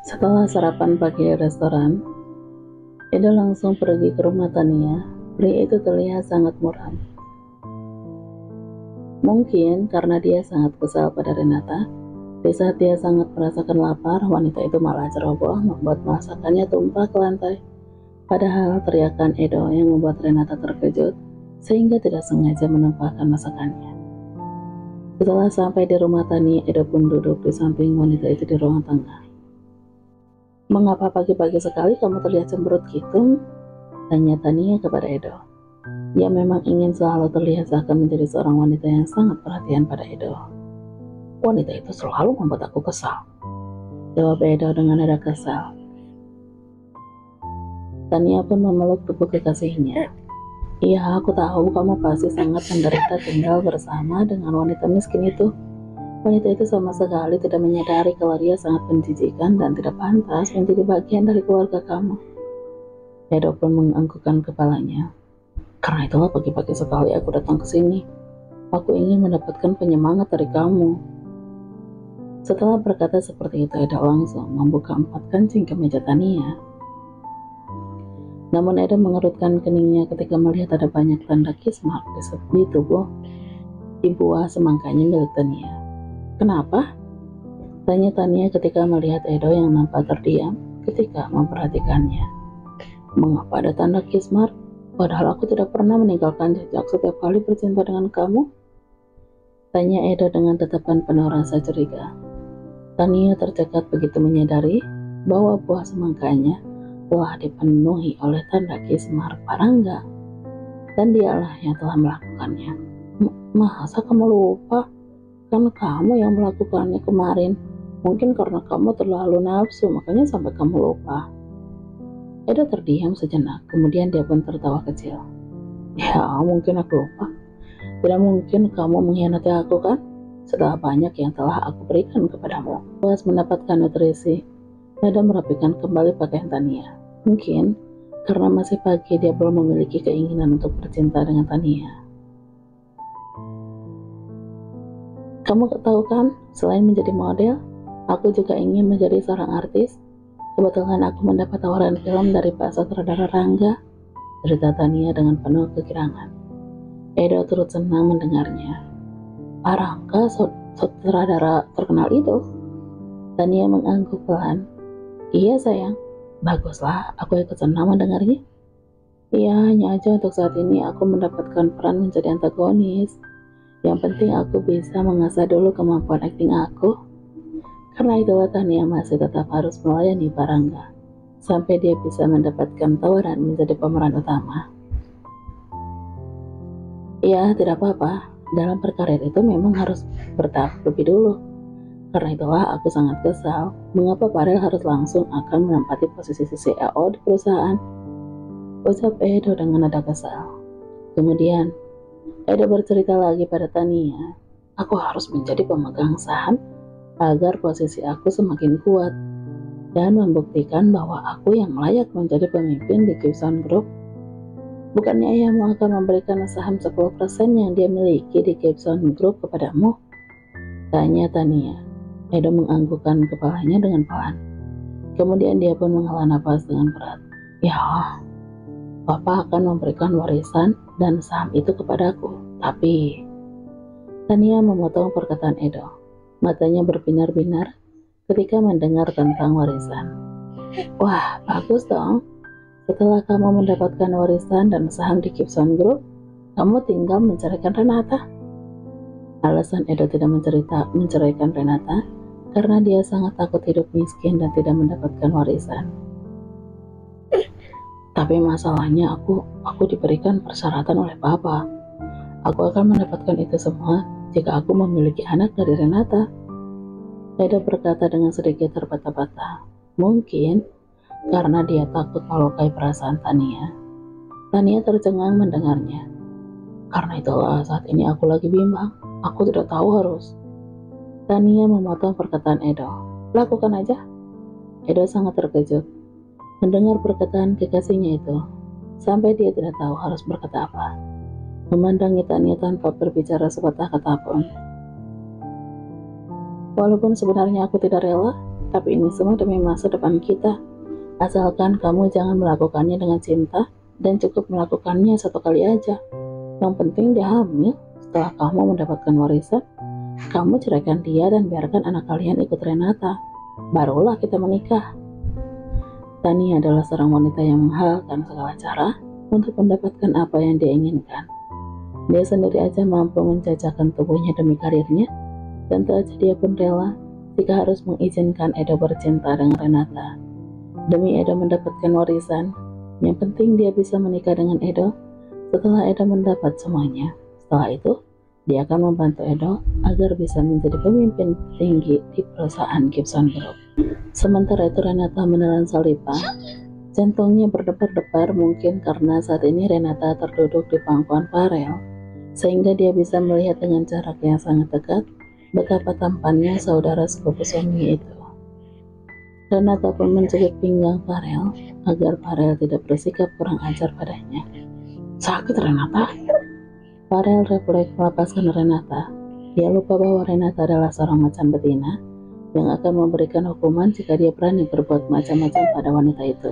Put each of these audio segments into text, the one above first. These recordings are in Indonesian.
Setelah sarapan pagi di restoran, Edo langsung pergi ke rumah Tania. Pria itu terlihat sangat muram. Mungkin karena dia sangat kesal pada Renata, di saat dia sangat merasakan lapar, wanita itu malah ceroboh membuat masakannya tumpah ke lantai. Padahal teriakan Edo yang membuat Renata terkejut, sehingga tidak sengaja menumpahkan masakannya. Setelah sampai di rumah Tania, Edo pun duduk di samping wanita itu di ruang tengah. "Mengapa pagi-pagi sekali kamu terlihat cemberut gitu?" tanya Tania kepada Edo. Ia memang ingin selalu terlihat seakan menjadi seorang wanita yang sangat perhatian pada Edo. "Wanita itu selalu membuat aku kesal," jawab Edo dengan nada kesal. Tania pun memeluk tubuh kekasihnya. "Iya, aku tahu kamu pasti sangat menderita tinggal bersama dengan wanita miskin itu. Wanita itu sama sekali tidak menyadari kalau dia sangat menjijikan dan tidak pantas menjadi bagian dari keluarga kamu." Edo pun menganggukkan kepalanya. "Karena itulah pagi-pagi sekali aku datang ke sini. Aku ingin mendapatkan penyemangat dari kamu." Setelah berkata seperti itu, Edo langsung membuka 4 kancing kemeja Tania. Namun Edo mengerutkan keningnya ketika melihat ada banyak tanda kiss mark di tubuh di buah semangkanya milik Tania. "Kenapa?" tanya Tania ketika melihat Edo yang nampak terdiam ketika memperhatikannya. "Mengapa ada tanda kiss mark? Padahal aku tidak pernah meninggalkan jejak setiap kali bercinta dengan kamu?" tanya Edo dengan tatapan penuh rasa curiga. Tania tercekat begitu menyadari bahwa buah semangkanya telah dipenuhi oleh tanda kiss mark Parangga, dan dialah yang telah melakukannya. Masa kamu lupa? Kan kamu yang melakukannya kemarin. Mungkin karena kamu terlalu nafsu, makanya sampai kamu lupa." Edo terdiam sejenak, kemudian dia pun tertawa kecil. "Ya, mungkin aku lupa. Tidak mungkin kamu mengkhianati aku, kan? Setelah banyak yang telah aku berikan kepadamu." Puas mendapatkan nutrisi, Edo merapikan kembali pakaian Tania. Mungkin karena masih pagi dia belum memiliki keinginan untuk bercinta dengan Tania. "Kamu tahu kan, selain menjadi model, aku juga ingin menjadi seorang artis. Kebetulan aku mendapat tawaran film dari Pak Sutradara Rangga," cerita Tania dengan penuh kegirangan. Edo turut senang mendengarnya. "Pak Rangga, sutradara terkenal itu?" Tania mengangguk pelan. "Iya sayang." "Baguslah, aku ikut senang mendengarnya." "Iya, hanya aja untuk saat ini aku mendapatkan peran menjadi antagonis. Yang penting aku bisa mengasah dulu kemampuan akting aku." Karena itulah Tania masih tetap harus melayani Parangga sampai dia bisa mendapatkan tawaran menjadi pemeran utama. "Ya, tidak apa-apa. Dalam berkarir itu memang harus bertahap lebih dulu. Karena itulah aku sangat kesal mengapa Farel harus langsung akan menempati posisi CEO di perusahaan," ucap Edo dengan nada kesal. Kemudian Edo bercerita lagi pada Tania, "Aku harus menjadi pemegang saham agar posisi aku semakin kuat dan membuktikan bahwa aku yang layak menjadi pemimpin di Gibson Group. Bukannya ayahmu akan memberikan saham 10% yang dia miliki di Gibson Group kepadamu?" tanya Tania. Edo menganggukkan kepalanya dengan pelan. Kemudian dia pun menghela nafas dengan berat. "Ya, Papa akan memberikan warisan dan saham itu kepadaku. Tapi..." Tania memotong perkataan Edo. Matanya berbinar-binar ketika mendengar tentang warisan. "Wah, bagus dong. Setelah kamu mendapatkan warisan dan saham di Gibson Group, kamu tinggal menceraikan Renata." Alasan Edo tidak menceraikan Renata karena dia sangat takut hidup miskin dan tidak mendapatkan warisan. "Tapi masalahnya aku diberikan persyaratan oleh Papa. Aku akan mendapatkan itu semua jika aku memiliki anak dari Renata," Edo berkata dengan sedikit terbata-bata. Mungkin karena dia takut melukai perasaan Tania. Tania tercengang mendengarnya. "Karena itulah saat ini aku lagi bimbang. Aku tidak tahu harus..." Tania memotong perkataan Edo. "Lakukan aja." Edo sangat terkejut mendengar perkataan kekasihnya itu, sampai dia tidak tahu harus berkata apa. Memandangi Tania tanpa berbicara sepatah kata pun. "Walaupun sebenarnya aku tidak rela, Tapi ini semua demi masa depan kita. Asalkan kamu jangan melakukannya dengan cinta dan cukup melakukannya satu kali aja. Yang penting dia hamil. Setelah kamu mendapatkan warisan, kamu ceraikan dia dan biarkan anak kalian ikut Renata. Barulah kita menikah. Tani adalah seorang wanita yang menghalalkan segala cara untuk mendapatkan apa yang dia inginkan. Dia sendiri aja mampu menjajakan tubuhnya demi karirnya, dan tentu aja dia pun rela jika harus mengizinkan Edo bercinta dengan Renata. Demi Edo mendapatkan warisan, yang penting dia bisa menikah dengan Edo setelah Edo mendapat semuanya. Setelah itu, dia akan membantu Edo agar bisa menjadi pemimpin tinggi di perusahaan Gibson Group. Sementara itu Renata menelan Salipa. Jantungnya berdebar-debar mungkin karena saat ini Renata terduduk di pangkuan Farel, sehingga dia bisa melihat dengan jarak yang sangat dekat betapa tampannya saudara sepupu suaminya itu. Renata pun mencekik pinggang Farel agar Farel tidak bersikap kurang ajar padanya. Sakit Renata? Farel refleks melepaskan Renata. Dia lupa bahwa Renata adalah seorang macan betina yang akan memberikan hukuman jika dia berani berbuat macam-macam pada wanita itu.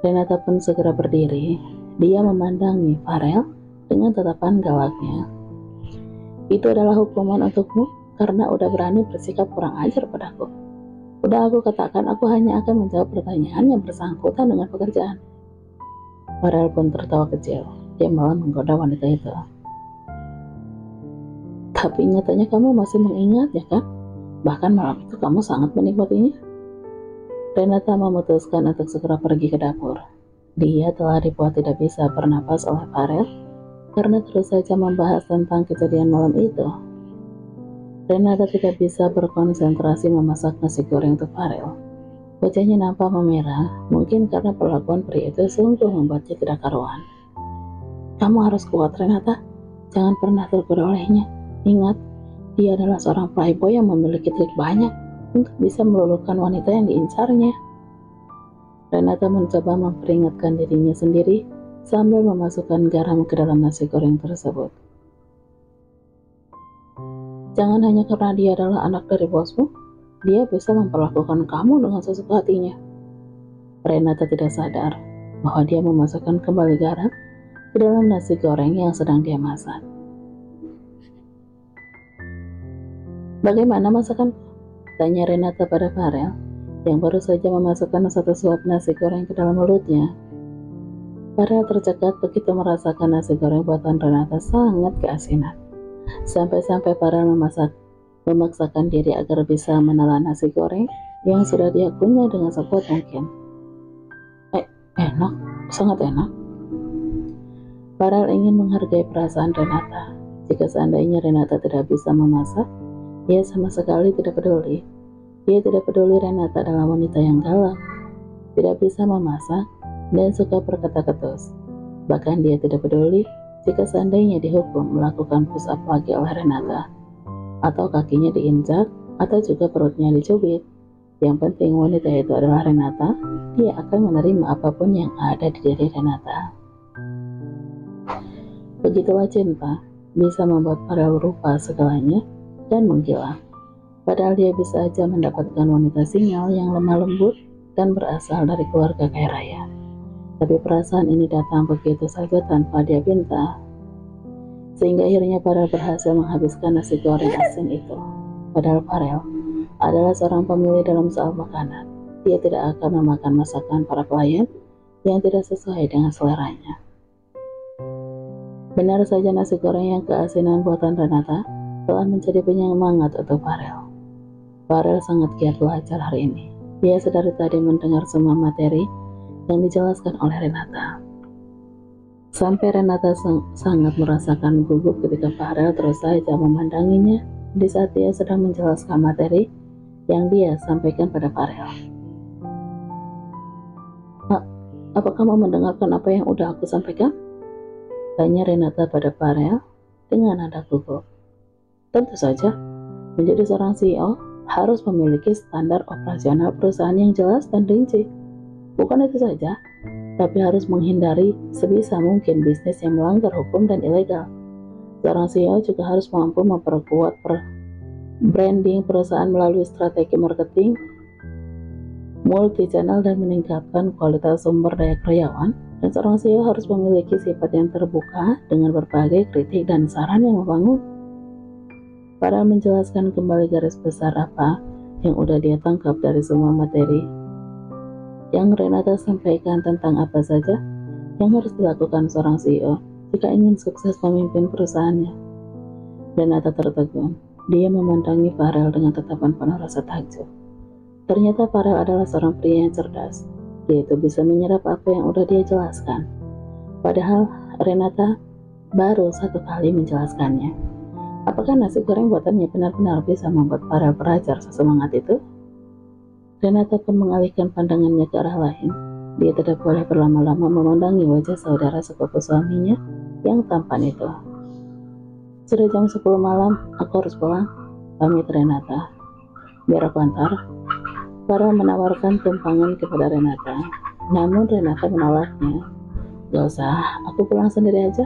Renata pun segera berdiri. Dia memandangi Farel dengan tatapan galaknya. Itu adalah hukuman untukmu karena udah berani bersikap kurang ajar padaku. Udah aku katakan aku hanya akan menjawab pertanyaan yang bersangkutan dengan pekerjaan. Farel pun tertawa kecil. Dia malah menggoda wanita itu. Tapi nyatanya kamu masih mengingatnya kan? Bahkan malam itu kamu sangat menikmatinya. Renata memutuskan untuk segera pergi ke dapur. Dia telah dibuat tidak bisa bernapas oleh Farel karena terus saja membahas tentang kejadian malam itu. Renata tidak bisa berkonsentrasi memasak nasi goreng untuk Farel. Wajahnya nampak memerah, mungkin karena perlakuan pria itu sungguh membuatnya tidak karuan. Kamu harus kuat Renata, jangan pernah tergoda olehnya. Ingat, dia adalah seorang playboy yang memiliki trik banyak untuk bisa meluluhkan wanita yang diincarnya. Renata mencoba memperingatkan dirinya sendiri sambil memasukkan garam ke dalam nasi goreng tersebut. Jangan hanya karena dia adalah anak dari bosmu, dia bisa memperlakukan kamu dengan sesuka hatinya. Renata tidak sadar bahwa dia memasukkan kembali garam ke dalam nasi goreng yang sedang dia masak. Bagaimana masakan? Tanya Renata pada Farel yang baru saja memasukkan satu suap nasi goreng ke dalam mulutnya. Farel tercekat begitu merasakan nasi goreng buatan Renata sangat keasinan. Sampai-sampai Farel memaksakan diri agar bisa menelan nasi goreng yang sudah dia kunyah dengan sekuat mungkin. Enak, sangat enak. Farel ingin menghargai perasaan Renata. Jika seandainya Renata tidak bisa memasak, dia sama sekali tidak peduli. Dia tidak peduli Renata adalah wanita yang galak, tidak bisa memasak, dan suka berkata ketus. Bahkan dia tidak peduli jika seandainya dihukum melakukan push up lagi oleh Renata, atau kakinya diinjak, atau juga perutnya dicubit. Yang penting wanita itu adalah Renata, dia akan menerima apapun yang ada di diri Renata. Begitulah cinta, bisa membuat Farel lupa segalanya dan menghilang. Padahal dia bisa aja mendapatkan wanita single yang lemah lembut dan berasal dari keluarga kaya raya. Tapi perasaan ini datang begitu saja tanpa dia minta. Sehingga akhirnya Farel berhasil menghabiskan nasi goreng asin itu. Padahal Farel adalah seorang pemilih dalam soal makanan. Dia tidak akan memakan masakan para klien yang tidak sesuai dengan seleranya. Benar saja nasi goreng yang keasinan buatan Renata telah menjadi penyemangat untuk Farel. Farel sangat giat belajar hari ini. Dia sedari tadi mendengar semua materi yang dijelaskan oleh Renata. Sampai Renata sangat merasakan gugup ketika Farel terus saja memandanginya di saat dia sedang menjelaskan materi yang dia sampaikan pada Farel. Apa kamu mendengarkan apa yang udah aku sampaikan? Tanya Renata pada Farel dengan nada gugup. Tentu saja, menjadi seorang CEO harus memiliki standar operasional perusahaan yang jelas dan rinci. Bukan itu saja, tapi harus menghindari sebisa mungkin bisnis yang melanggar hukum dan ilegal. Seorang CEO juga harus mampu memperkuat branding perusahaan melalui strategi marketing, multi-channel, dan meningkatkan kualitas sumber daya karyawan. Dan seorang CEO harus memiliki sifat yang terbuka dengan berbagai kritik dan saran yang membangun. Farel menjelaskan kembali garis besar apa yang udah dia tangkap dari semua materi yang Renata sampaikan tentang apa saja yang harus dilakukan seorang CEO jika ingin sukses memimpin perusahaannya. Renata tertegun. Dia memandangi Farel dengan tatapan penuh rasa takjub. Ternyata Farel adalah seorang pria yang cerdas. Dia itu bisa menyerap apa yang udah dia jelaskan. Padahal Renata baru satu kali menjelaskannya. Apakah nasi goreng buatannya benar-benar bisa membuat Farel belajar sesemangat itu? Renata pun mengalihkan pandangannya ke arah lain. Dia tidak boleh berlama-lama memandangi wajah saudara sepupu suaminya yang tampan itu. Sudah jam 10 malam, aku harus pulang. Pamit Renata. Biar aku antar. Farel menawarkan tumpangan kepada Renata. Namun Renata menolaknya. Gak usah, aku pulang sendiri aja.